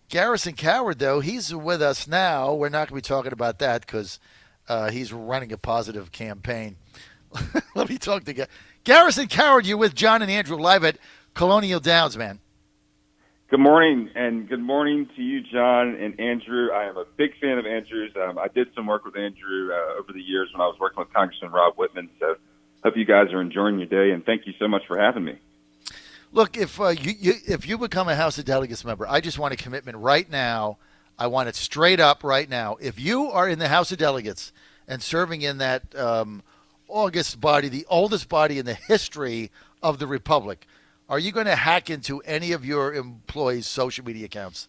Garrison Coward, though, he's with us now. We're not going to be talking about that because he's running a positive campaign. Let me talk to Garrison Coward. You're with John and Andrew live at Colonial Downs, man. Good morning, and good morning to you, John and Andrew. I am a big fan of Andrew's. I did some work with Andrew over the years when I was working with Congressman Rob Whitman, so hope you guys are enjoying your day, and thank you so much for having me. Look, if you become a House of Delegates member, I just want a commitment right now. I want it straight up right now. If you are in the House of Delegates and serving in that August body, the oldest body in the history of the Republic, are you going to hack into any of your employees' social media accounts?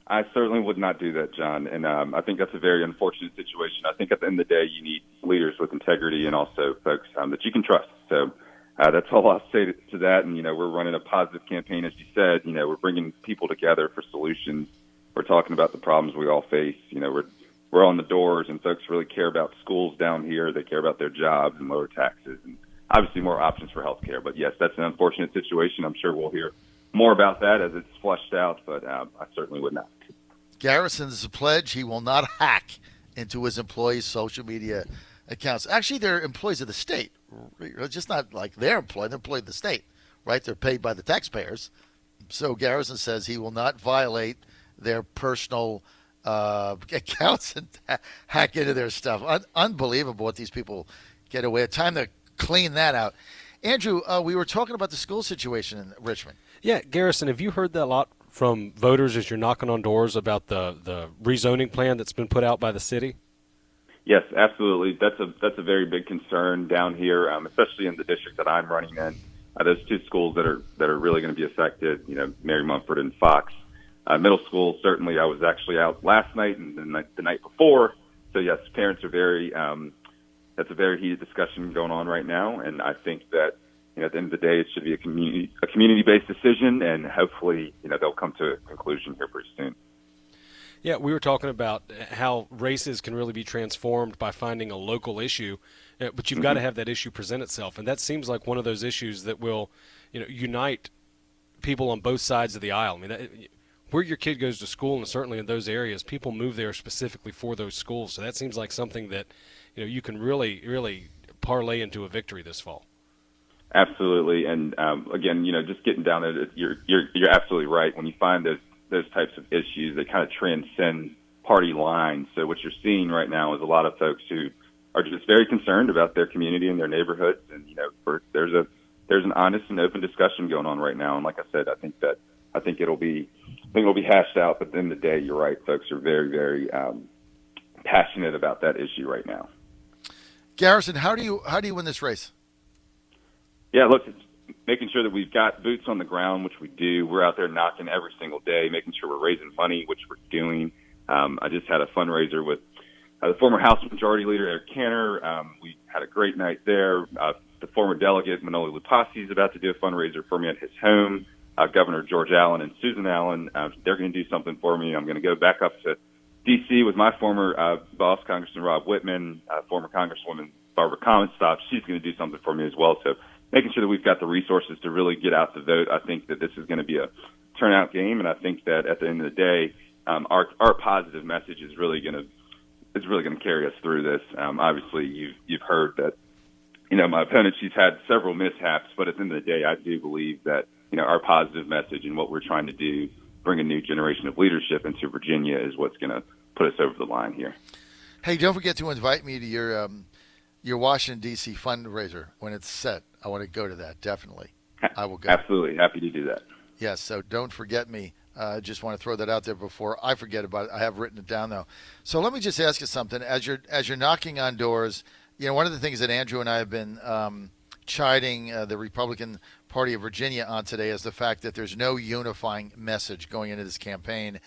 I certainly would not do that, John, and I think that's a very unfortunate situation. I think at the end of the day, you need leaders with integrity and also folks that you can trust. So that's all I'll say to that. And, we're running a positive campaign, as you said. We're bringing people together for solutions. We're talking about the problems we all face. We're on the doors, and folks really care about schools down here. They care about their jobs and lower taxes and obviously more options for health care. But, yes, that's an unfortunate situation. I'm sure we'll hear more about that as it's fleshed out, but I certainly would not. Garrison's pledge he will not hack into his employees' social media accounts. Actually, they're employees of the state. It's just not like they're employed of the state, right? They're paid by the taxpayers. So Garrison says he will not violate their personal accounts and hack into their stuff. Unbelievable what these people get away with. Time to clean that out. Andrew, we were talking about the school situation in Richmond. Yeah, Garrison, have you heard that a lot from voters as you're knocking on doors about the rezoning plan that's been put out by the city? Yes, absolutely. That's a very big concern down here, especially in the district that I'm running in. There's two schools that are really going to be affected. Mary Mumford and Fox. Middle school, certainly. I was actually out last night and the night before. So yes, parents are very. That's a very heated discussion going on right now, and I think that at the end of the day, it should be a community-based decision, and hopefully, they'll come to a conclusion here pretty soon. Yeah, we were talking about how races can really be transformed by finding a local issue, but you've got to have that issue present itself, and that seems like one of those issues that will, unite people on both sides of the aisle. I mean, where your kid goes to school, and certainly in those areas, people move there specifically for those schools. So that seems like something that, you can really, really parlay into a victory this fall. Absolutely, and again, just getting down to it, you're absolutely right. When you find those types of issues, they kind of transcend party lines. So what you're seeing right now is a lot of folks who are just very concerned about their community and their neighborhoods, and there's an honest and open discussion going on right now. And like I said, I think it'll be hashed out. But at the end of the day, you're right. Folks are very, very passionate about that issue right now. Garrison, how do you win this race? Yeah, look, it's making sure that we've got boots on the ground, which we do. We're out there knocking every single day, making sure we're raising money, which we're doing. I just had a fundraiser with the former House Majority Leader, Eric Cantor. We had a great night there. The former delegate, Manoli Lupasi, is about to do a fundraiser for me at his home. Governor George Allen and Susan Allen, they're going to do something for me. I'm going to go back up to D.C. with my former boss, Congressman Rob Whitman, former Congresswoman Barbara Commonstop. She's going to do something for me as well. So making sure that we've got the resources to really get out the vote. I think that this is going to be a turnout game, and I think that at the end of the day, our positive message is really going to carry us through this. Obviously, you've heard that my opponent, she's had several mishaps, but at the end of the day, I do believe that our positive message and what we're trying to do, bring a new generation of leadership into Virginia, is what's going to put us over the line here. Hey, don't forget to invite me to your Washington, D.C. fundraiser when it's set. I want to go to that, definitely. I will go. Absolutely. Happy to do that. Yes, so don't forget me. I just want to throw that out there before I forget about it. I have written it down, though. So let me just ask you something. As you're knocking on doors, one of the things that Andrew and I have been chiding the Republican Party of Virginia on today is the fact that there's no unifying message going into this campaign.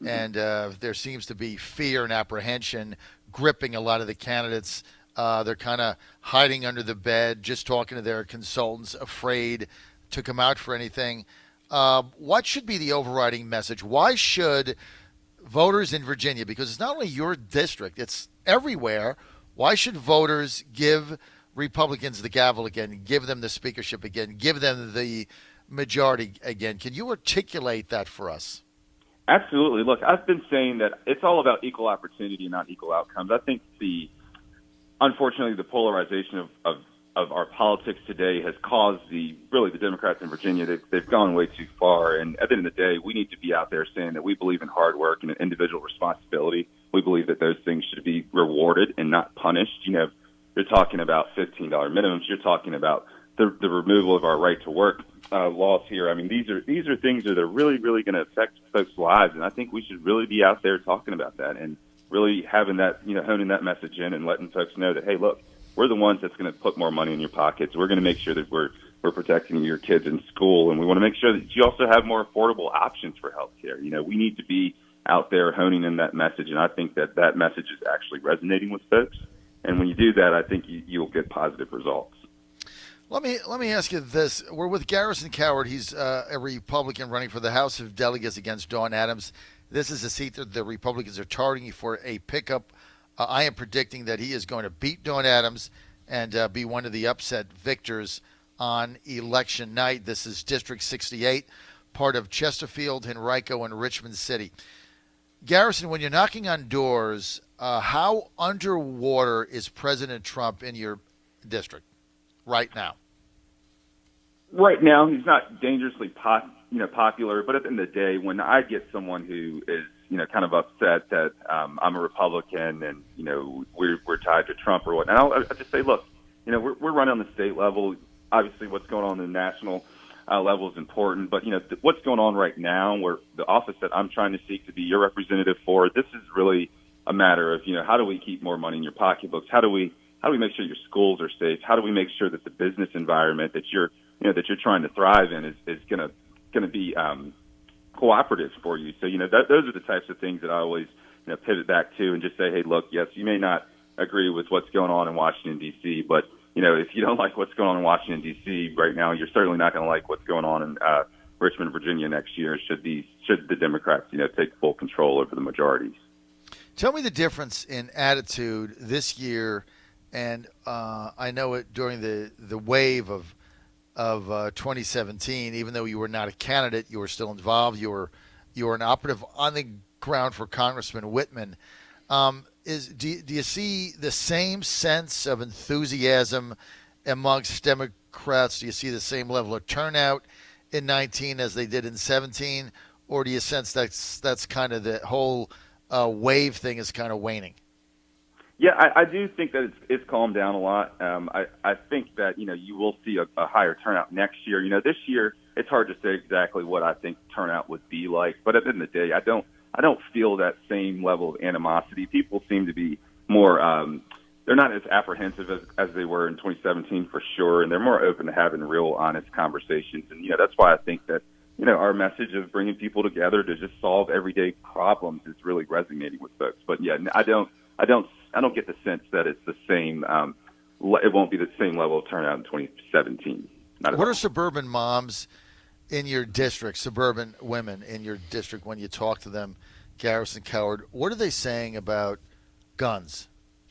And there seems to be fear and apprehension gripping a lot of the candidates. They're kind of hiding under the bed, just talking to their consultants, afraid to come out for anything. What should be the overriding message? Why should voters in Virginia, because it's not only your district, it's everywhere, why should voters give Republicans the gavel again, give them the speakership again, give them the majority again? Can you articulate that for us? Absolutely. Look, I've been saying that it's all about equal opportunity, not equal outcomes. I think unfortunately, the polarization of our politics today has caused the Democrats in Virginia, they've gone way too far. And at the end of the day, we need to be out there saying that we believe in hard work and individual responsibility. We believe that those things should be rewarded and not punished. You're talking about $15 minimums. You're talking about the removal of our right to work laws here. I mean, these are things that are really, really going to affect folks' lives. And I think we should really be out there talking about that and really having that, honing that message in and letting folks know that, hey, look, we're the ones that's going to put more money in your pockets. We're going to make sure that we're protecting your kids in school, and we want to make sure that you also have more affordable options for health care. We need to be out there honing in that message, and I think that message is actually resonating with folks. And when you do that, I think you'll get positive results. Let me ask you this. We're with Garrison Coward. He's a Republican running for the House of Delegates against Dawn Adams. This is a seat that the Republicans are targeting for a pickup. I am predicting that he is going to beat Dawn Adams and be one of the upset victors on election night. This is District 68, part of Chesterfield, Henrico, and Richmond City. Garrison, when you're knocking on doors, how underwater is President Trump in your district right now? Right now, he's not dangerously popular, but at the end of the day, when I get someone who is kind of upset that I'm a Republican and we're tied to Trump or whatnot, I'll just say, look, we're running on the state level. Obviously, what's going on the national level is important, but what's going on right now, where the office that I'm trying to seek to be your representative for, this is really a matter of how do we keep more money in your pocketbooks? How do we make sure your schools are safe? How do we make sure that the business environment that you're trying to thrive in is going to be cooperative for you? So those are the types of things that I always pivot back to and just say, hey, look, yes, you may not agree with what's going on in Washington D.C., but if you don't like what's going on in Washington D.C. right now, you're certainly not going to like what's going on in Richmond, Virginia next year. Should the Democrats take full control over the majorities? Tell me the difference in attitude this year, and I know it during the wave of 2017. Even though you were not a candidate, you were still involved. You were an operative on the ground for Congressman Whitman. Do you see the same sense of enthusiasm amongst Democrats? Do you see the same level of turnout in 19 as they did in 17, or do you sense that's kind of the whole wave thing is kind of waning? Yeah, I do think that it's calmed down a lot. I think that you will see a higher turnout next year. This year it's hard to say exactly what I think turnout would be like, but at the end of the day, I don't feel that same level of animosity. People seem to be more they're not as apprehensive as they were in 2017 for sure, and they're more open to having real, honest conversations. And that's why I think that our message of bringing people together to just solve everyday problems is really resonating with folks. But yeah, I don't get the sense that it's the same. It won't be the same level of turnout in 2017. What are suburban moms in your district, suburban women in your district, when you talk to them, Garrison Coward, what are they saying about guns?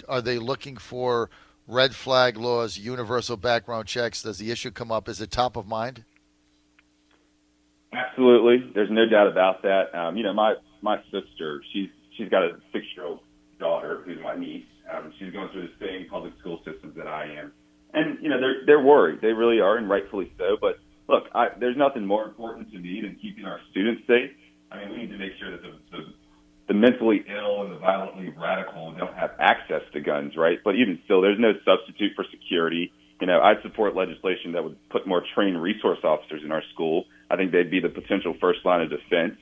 Are they looking for red flag laws, universal background checks? Does the issue come up? Is it top of mind? Absolutely. There's no doubt about that. My sister, she's got a 6-year-old daughter who's my niece. She's going through the same public school systems that I am. And, they're worried. They really are, and rightfully so. But look, there's nothing more important to me than keeping our students safe. I mean, we need to make sure that the mentally ill and the violently radical don't have access to guns, right? But even still, there's no substitute for security. I support legislation that would put more trained resource officers in our school. I think they'd be the potential first line of defense.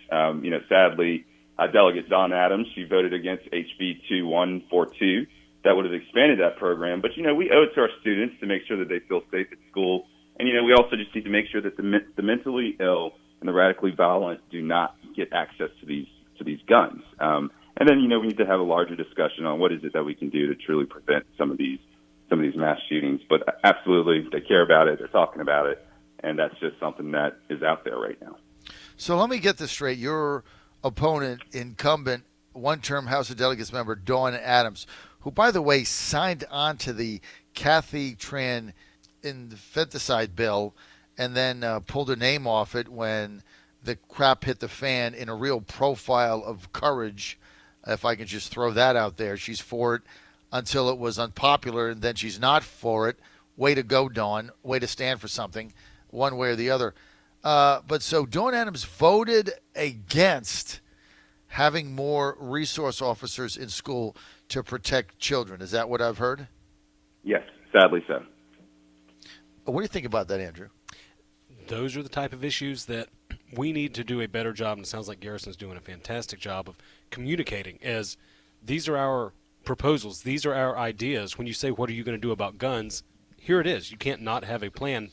Sadly, Delegate Dawn Adams, she voted against HB 2142. That would have expanded that program. But, we owe it to our students to make sure that they feel safe at school. And, we also just need to make sure that the mentally ill and the radically violent do not get access to these guns. And then, we need to have a larger discussion on what is it that we can do to truly prevent some of these mass shootings. But absolutely, they care about it. They're talking about it. And that's just something that is out there right now. So let me get this straight. Your opponent, incumbent, one-term House of Delegates member Dawn Adams, who, by the way, signed on to the Kathy Tran infanticide bill and then pulled her name off it when the crap hit the fan in a real profile of courage, if I can just throw that out there. She's for it until it was unpopular, and then she's not for it. Way to go, Dawn. Way to stand for something, one way or the other. But so Dawn Adams voted against having more resource officers in school to protect children. Is that what I've heard? Yes, sadly so. What do you think about that, Andrew? Those are the type of issues that we need to do a better job, and it sounds like Garrison's doing a fantastic job of communicating, as these are our proposals, these are our ideas. When you say, what are you going to do about guns, here it is. You can't not have a plan.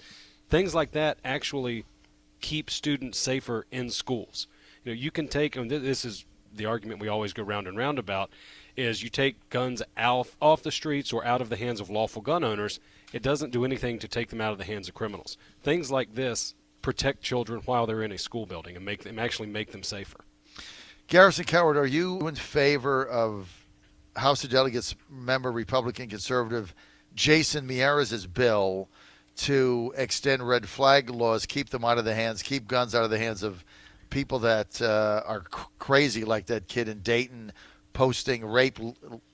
Things like that actually keep students safer in schools. You know, you can take, and this is the argument we always go round and round about, is you take guns off the streets or out of the hands of lawful gun owners. It doesn't do anything to take them out of the hands of criminals. Things like this protect children while they're in a school building and make them safer. Garrison Coward, are you in favor of House of Delegates member Republican conservative Jason Miera's bill to extend red flag laws, keep them out of the hands, keep guns out of the hands of people that are crazy, like that kid in Dayton posting rape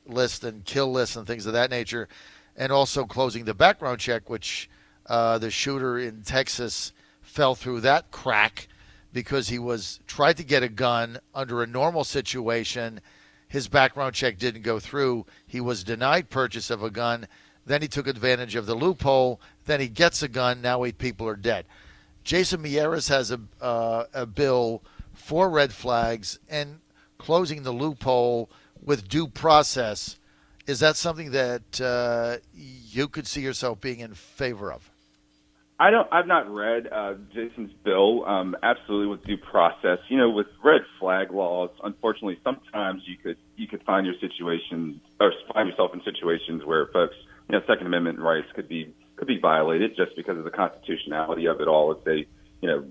lists and kill lists and things of that nature, and also closing the background check, which the shooter in Texas fell through that crack because he tried to get a gun under a normal situation. His background check didn't go through. He was denied purchase of a gun. Then he took advantage of the loophole. Then he gets a gun. Now 8 people are dead. Jason Miera's has a bill for red flags and closing the loophole with due process. Is that something that you could see yourself being in favor of? I've not read Jason's bill. Absolutely, with due process. You know, with red flag laws, unfortunately, sometimes you could find yourself in situations where folks, Second Amendment rights could be violated just because of the constitutionality of it all. If they,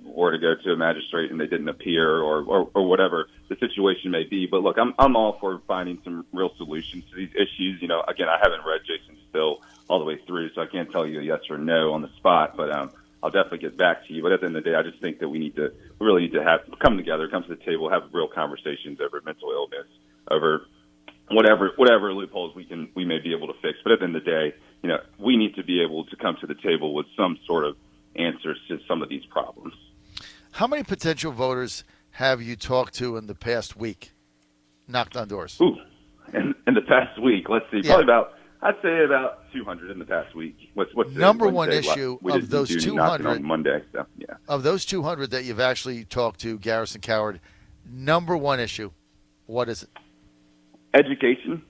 were to go to a magistrate and they didn't appear, or whatever the situation may be. But look, I'm all for finding some real solutions to these issues. Again, I haven't read Jason's bill all the way through, so I can't tell you a yes or no on the spot. But I'll definitely get back to you. But at the end of the day, I just think that we really need to come together, come to the table, have real conversations over mental illness, over whatever loopholes we may be able to fix. But at the end of the day, we need to be able to come to the table with some sort of answers to some of these problems. How many potential voters have you talked to in the past week? Knocked on doors. Ooh, in the past week, let's see, probably I'd say about 200 in the past week. What's number one issue of those 200 on Monday? So, yeah. Of those 200 that you've actually talked to, Garrison Coward, number one issue, what is it? Education.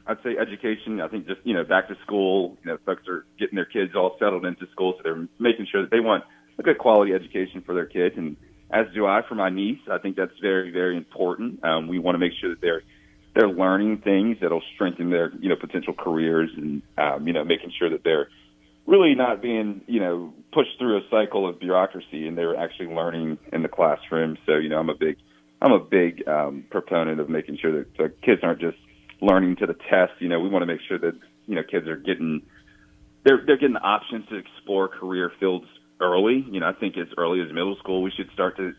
I'd say education. I think just, back to school, folks are getting their kids all settled into school, so they're making sure that they want a good quality education for their kids. And as do I for my niece. I think that's very, very important. We want to make sure that they're learning things that'll strengthen their, potential careers, and, making sure that they're really not being, pushed through a cycle of bureaucracy, and they're actually learning in the classroom. So, I'm a big proponent of making sure that the kids aren't just learning to the test. We want to make sure that, kids are getting the options to explore career fields early. I think as early as middle school, we should start to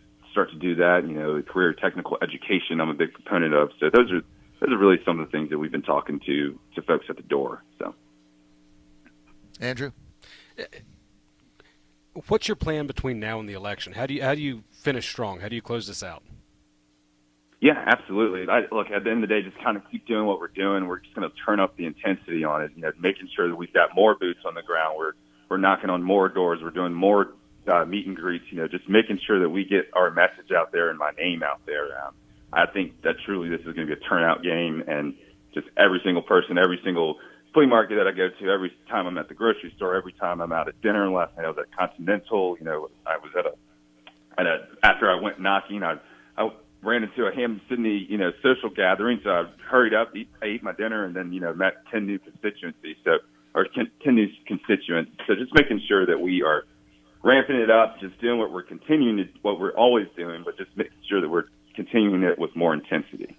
do that. Career technical education, I'm a big proponent of. So those are really some of the things that we've been talking to folks at the door. So, Andrew, what's your plan between now and the election? How do you finish strong? How do you close this out? Yeah, absolutely. Look, at the end of the day, just kind of keep doing what we're doing. We're just going to turn up the intensity on it, making sure that we've got more boots on the ground. We're knocking on more doors. We're doing more meet and greets, just making sure that we get our message out there and my name out there. I think that truly this is going to be a turnout game, and just every single person, every single flea market that I go to, every time I'm at the grocery store, every time I'm out at dinner. Last night I was at Continental. I was after I went knocking, I ran into a Hampton Sydney, social gathering. So I hurried up, ate my dinner, and then, met 10 new constituents. So just making sure that we are ramping it up, just doing what we're always doing, but just making sure that we're continuing it with more intensity.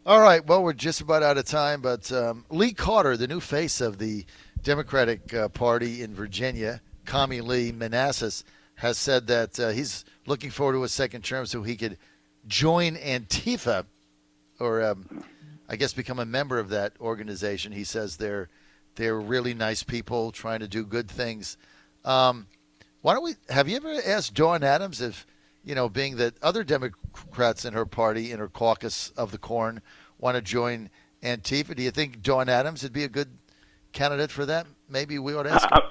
All right. Well, we're just about out of time, but Lee Carter, the new face of the Democratic Party in Virginia, Commie Lee Manassas, has said that he's looking forward to a second term so he could join Antifa, or I guess become a member of that organization. He says they're really nice people trying to do good things. Why don't we? Have you ever asked Dawn Adams if, being that other Democrats in her party, in her caucus of the Corn, want to join Antifa? Do you think Dawn Adams would be a good candidate for that? Maybe we ought to ask her.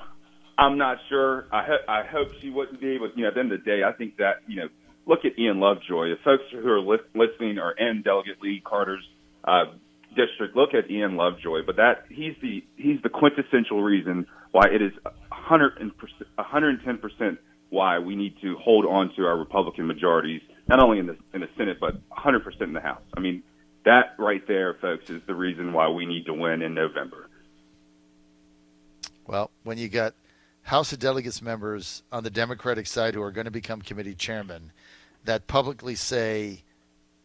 I'm not sure. I hope she wouldn't be, but at the end of the day, I think that look at Ian Lovejoy. If folks who are listening are in Delegate Lee Carter's district, look at Ian Lovejoy. But he's the quintessential reason why it is 110% why we need to hold on to our Republican majorities, not only in the Senate, but 100% in the House. I mean, that right there, folks, is the reason why we need to win in November. Well, when you got House of Delegates members on the Democratic side who are going to become committee chairmen that publicly say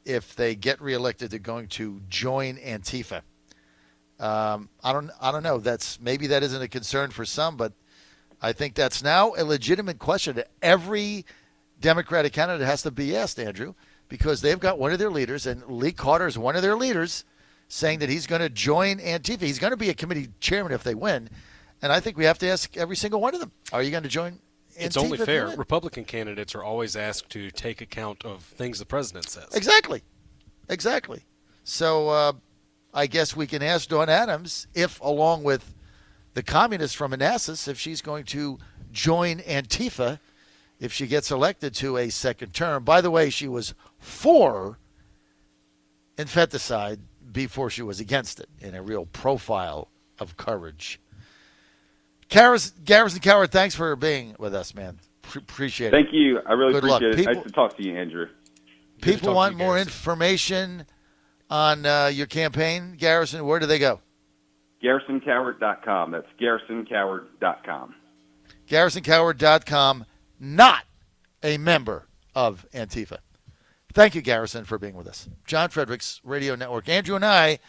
if they get reelected, they're going to join Antifa. I don't know. Maybe that isn't a concern for some, but I think that's now a legitimate question that every Democratic candidate has to be asked, Andrew, because they've got one of their leaders, and Lee Carter is one of their leaders, saying that he's going to join Antifa. He's going to be a committee chairman if they win. And I think we have to ask every single one of them, are you going to join Antifa? It's only fair. Republican candidates are always asked to take account of things the president says. Exactly. So I guess we can ask Dawn Adams if, along with the communist from Manassas, if she's going to join Antifa if she gets elected to a second term. By the way, she was for infanticide before she was against it, in a real profile of courage. Garrison Coward, thanks for being with us, man. Appreciate it. Thank you. I really Good appreciate luck. it. Nice to talk to you, Andrew. People want more information on your campaign, Garrison. Where do they go? GarrisonCoward.com. That's GarrisonCoward.com. GarrisonCoward.com, not a member of Antifa. Thank you, Garrison, for being with us. John Fredericks Radio Network. Andrew and I